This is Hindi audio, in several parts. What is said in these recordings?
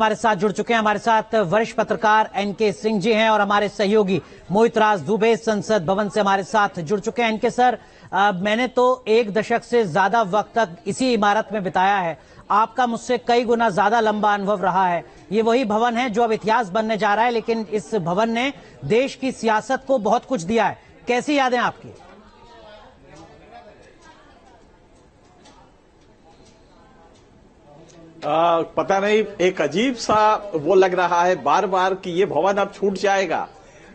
हमारे साथ जुड़ चुके हैं। हमारे साथ वरिष्ठ पत्रकार एनके सिंह जी हैं और हमारे सहयोगी मोहित राज दुबे संसद भवन से हमारे साथ जुड़ चुके हैं। एनके सर, मैंने तो 1 दशक से ज्यादा वक्त तक इसी इमारत में बिताया है। आपका मुझसे कई गुना ज्यादा लंबा अनुभव रहा है। ये वही भवन है जो अब इतिहास बनने जा रहा है, लेकिन इस भवन ने देश की सियासत को बहुत कुछ दिया है। कैसी यादें आपकी? पता नहीं, एक अजीब सा वो लग रहा है बार बार कि ये भवन अब छूट जाएगा।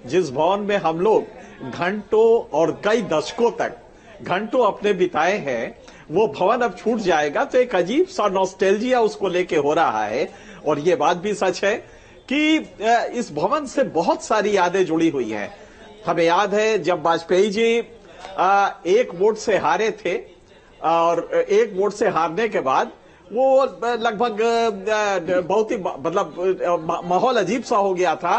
जिस भवन में हम लोग घंटों और कई दशकों तक घंटों अपने बिताए हैं, वो भवन अब छूट जाएगा। तो एक अजीब सा नॉस्टैल्जिया उसको लेके हो रहा है। और ये बात भी सच है कि इस भवन से बहुत सारी यादें जुड़ी हुई हैं। हमें याद है जब वाजपेयी जी 1 वोट से हारे थे, और 1 वोट से हारने के बाद वो लगभग बहुत ही मतलब माहौल अजीब सा हो गया था।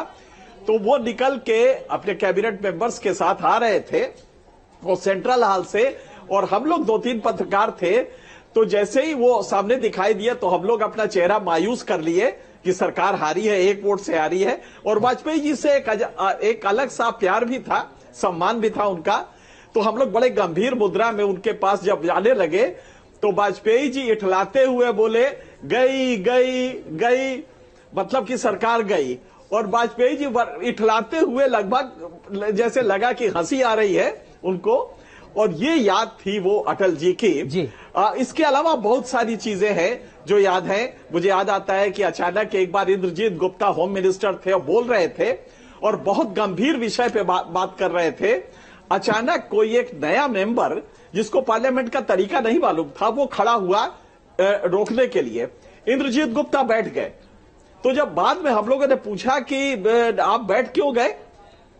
तो वो निकल के अपने कैबिनेट मेंबर्स के साथ आ रहे थे वो सेंट्रल हॉल से, और हम लोग 2-3 पत्रकार थे। तो जैसे ही वो सामने दिखाई दिया तो हम लोग अपना चेहरा मायूस कर लिए कि सरकार हारी है, 1 वोट से हारी है। और वाजपेयी जी से एक अलग सा प्यार भी था, सम्मान भी था उनका। तो हम लोग बड़े गंभीर मुद्रा में उनके पास जब जाने लगे तो वाजपेयी जी इठलाते हुए बोले, गई गई गई, मतलब कि सरकार गई। और वाजपेयी जी इठलाते हुए लगभग जैसे लगा कि हंसी आ रही है उनको। और ये याद थी वो अटल जी की। इसके अलावा बहुत सारी चीजें हैं जो याद है। मुझे याद आता है कि अचानक एक बार इंद्रजीत गुप्ता होम मिनिस्टर थे और बोल रहे थे और बहुत गंभीर विषय पे बात कर रहे थे। अचानक कोई एक नया मेंबर जिसको पार्लियामेंट का तरीका नहीं मालूम था, वो खड़ा हुआ रोकने के लिए। इंद्रजीत गुप्ता बैठ गए। तो जब बाद में हम लोगों ने पूछा कि आप बैठ क्यों गए,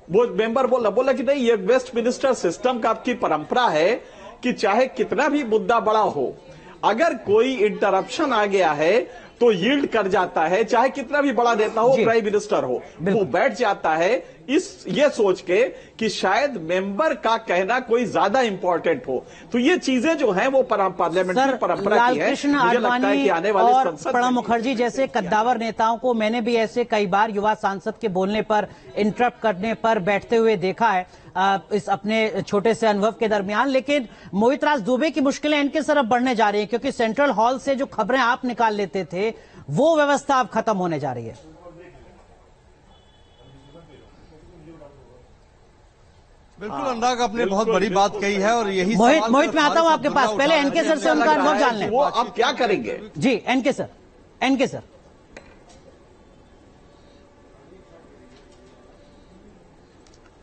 वो मेंबर बोला कि नहीं, ये वेस्ट मिनिस्टर सिस्टम का आपकी परंपरा है कि चाहे कितना भी मुद्दा बड़ा हो, अगर कोई इंटरप्शन आ गया है तो यील्ड कर जाता है, चाहे कितना भी बड़ा नेता हो, प्राइम मिनिस्टर हो, वो बैठ जाता है ये सोच के कि शायद मेंबर का कहना कोई ज्यादा इंपॉर्टेंट हो। तो ये चीजें जो हैं वो पार्लियामेंट्री परंपरा की है। मुझे लगता है कि आने वाले संसद प्रणब मुखर्जी जैसे कद्दावर नेताओं को मैंने भी ऐसे कई बार युवा सांसद के बोलने पर, इंटरप्ट करने पर बैठते हुए देखा है इस अपने छोटे से अनुभव के दरमियान। लेकिन मोहित राज दुबे की मुश्किलें इनके तरफ बढ़ने जा रही है, क्योंकि सेंट्रल हॉल से जो खबरें आप निकाल लेते थे वो व्यवस्था अब खत्म होने जा रही है। बिल्कुल, अनुराग आपने बहुत बड़ी बात कही है। और यही मोहित मैं आता हूं आपके पास, पहले एनके सर से उनका अनुभव जान लें। वो आप क्या करेंगे? जी एनके सर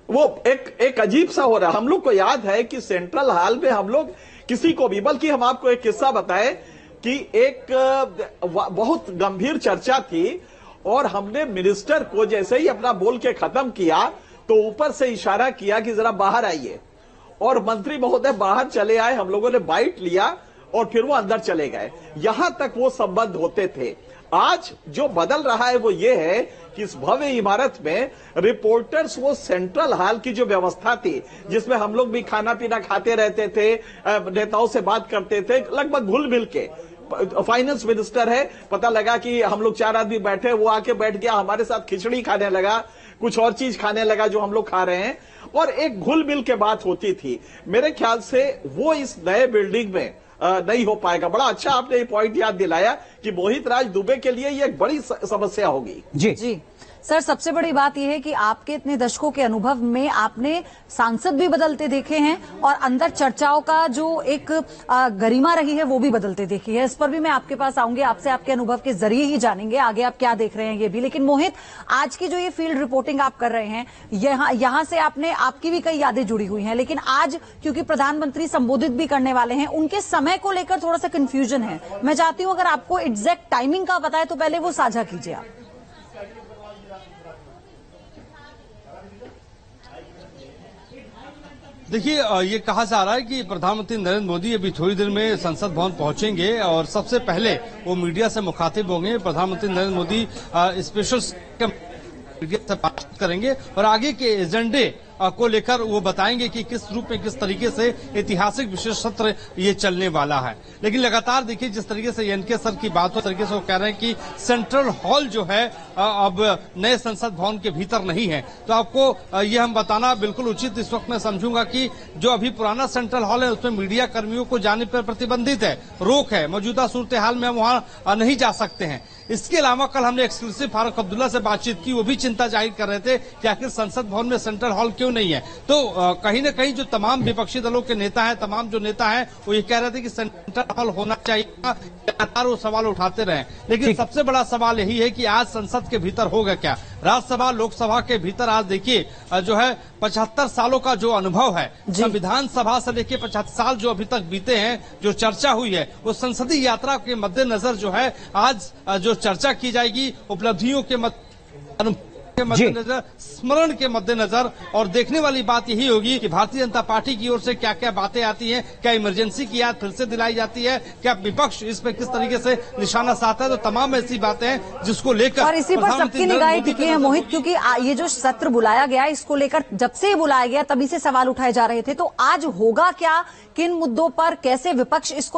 वो एक अजीब सा हो रहा है। हम लोग को याद है कि सेंट्रल हॉल में हम लोग किसी को भी, बल्कि हम आपको एक किस्सा बताएं कि एक बहुत गंभीर चर्चा थी और हमने मिनिस्टर को जैसे ही अपना बोल के खत्म किया तो ऊपर से इशारा किया कि जरा बाहर आइए, और मंत्री महोदय बाहर चले आए। हम लोगों ने बाइट लिया और फिर वो अंदर चले गए। यहां तक वो संबंध होते थे। आज जो बदल रहा है वो ये है कि इस भव्य इमारत में रिपोर्टर्स, वो सेंट्रल हॉल की जो व्यवस्था थी जिसमें हम लोग भी खाना पीना खाते रहते थे, नेताओं से बात करते थे, लगभग घुल मिल के। फाइनेंस मिनिस्टर है, पता लगा कि हम लोग 4 आदमी बैठे, वो आके बैठ गया, हमारे साथ खिचड़ी खाने लगा, कुछ और चीज खाने लगा जो हम लोग खा रहे हैं, और एक घुल मिल के बात होती थी। मेरे ख्याल से वो इस नए बिल्डिंग में नहीं हो पाएगा। बड़ा अच्छा आपने ये पॉइंट याद दिलाया कि मोहित राज दुबे के लिए ये एक बड़ी समस्या होगी। जी सर, सबसे बड़ी बात यह है कि आपके इतने दशकों के अनुभव में आपने सांसद भी बदलते देखे हैं और अंदर चर्चाओं का जो एक गरिमा रही है वो भी बदलते देखी है। इस पर भी मैं आपके पास आऊंगी, आपसे आपके अनुभव के जरिए ही जानेंगे आगे आप क्या देख रहे हैं ये भी। लेकिन मोहित, आज की जो ये फील्ड रिपोर्टिंग आप कर रहे हैं, यहाँ से आपकी भी कई यादें जुड़ी हुई हैं, लेकिन आज क्योंकि प्रधानमंत्री संबोधित भी करने वाले हैं, उनके समय को लेकर थोड़ा सा कंफ्यूजन है। मैं चाहती हूं अगर आपको एग्जैक्ट टाइमिंग का पता है तो पहले वो साझा कीजिए आप। देखिए, ये कहा जा रहा है कि प्रधानमंत्री नरेंद्र मोदी अभी थोड़ी देर में संसद भवन पहुंचेंगे और सबसे पहले वो मीडिया से मुखातिब होंगे। प्रधानमंत्री नरेंद्र मोदी स्पेशल मीडिया से बातचीत करेंगे और आगे के एजेंडे को लेकर वो बताएंगे कि किस रूप में, किस तरीके से ऐतिहासिक विशेष सत्र ये चलने वाला है। लेकिन लगातार देखिए जिस तरीके से एनके सर की बात हो, तरीके से वो कह रहे हैं कि सेंट्रल हॉल जो है अब नए संसद भवन के भीतर नहीं है। तो आपको ये हम बताना बिल्कुल उचित इस वक्त मैं समझूंगा कि जो अभी पुराना सेंट्रल हॉल है उसमें मीडिया कर्मियों को जाने पर प्रतिबंधित है, रोक है। मौजूदा सूरत हाल में हम वहां नहीं जा सकते हैं। इसके अलावा कल हमने एक्सक्लूसिव फारूक अब्दुल्ला से बातचीत की, वो भी चिंता जाहिर कर रहे थे कि आखिर संसद भवन में सेंट्रल हॉल क्यों नहीं है। तो कहीं न कहीं जो तमाम विपक्षी दलों के नेता हैं, तमाम जो नेता हैं, वो ये कह रहे थे कि सेंट्रल हॉल होना चाहिए। लगातार वो सवाल उठाते रहे, लेकिन सबसे बड़ा सवाल यही है कि आज संसद के भीतर होगा क्या। राज्यसभा लोकसभा के भीतर आज देखिए जो है 75 सालों का जो अनुभव है, संविधान सभा से लेकर 75 साल जो अभी तक बीते हैं, जो चर्चा हुई है, वो संसदीय यात्रा के मद्देनजर जो है आज जो चर्चा की जाएगी, उपलब्धियों के मद्देनजर, स्मरण के मद्देनजर। और देखने वाली बात यही होगी कि भारतीय जनता पार्टी की ओर से क्या क्या बातें आती हैं, क्या इमरजेंसी की याद फिर से दिलाई जाती है, क्या विपक्ष इस पे किस तरीके से निशाना साधता है। तो तमाम ऐसी बातें हैं जिसको लेकर और इसी पर सबकी निगाहें टिकी है मोहित, क्योंकि ये जो सत्र बुलाया गया इसको लेकर जब से बुलाया गया तभी से सवाल उठाए जा रहे थे। तो आज होगा क्या, किन मुद्दों पर, कैसे विपक्ष इसको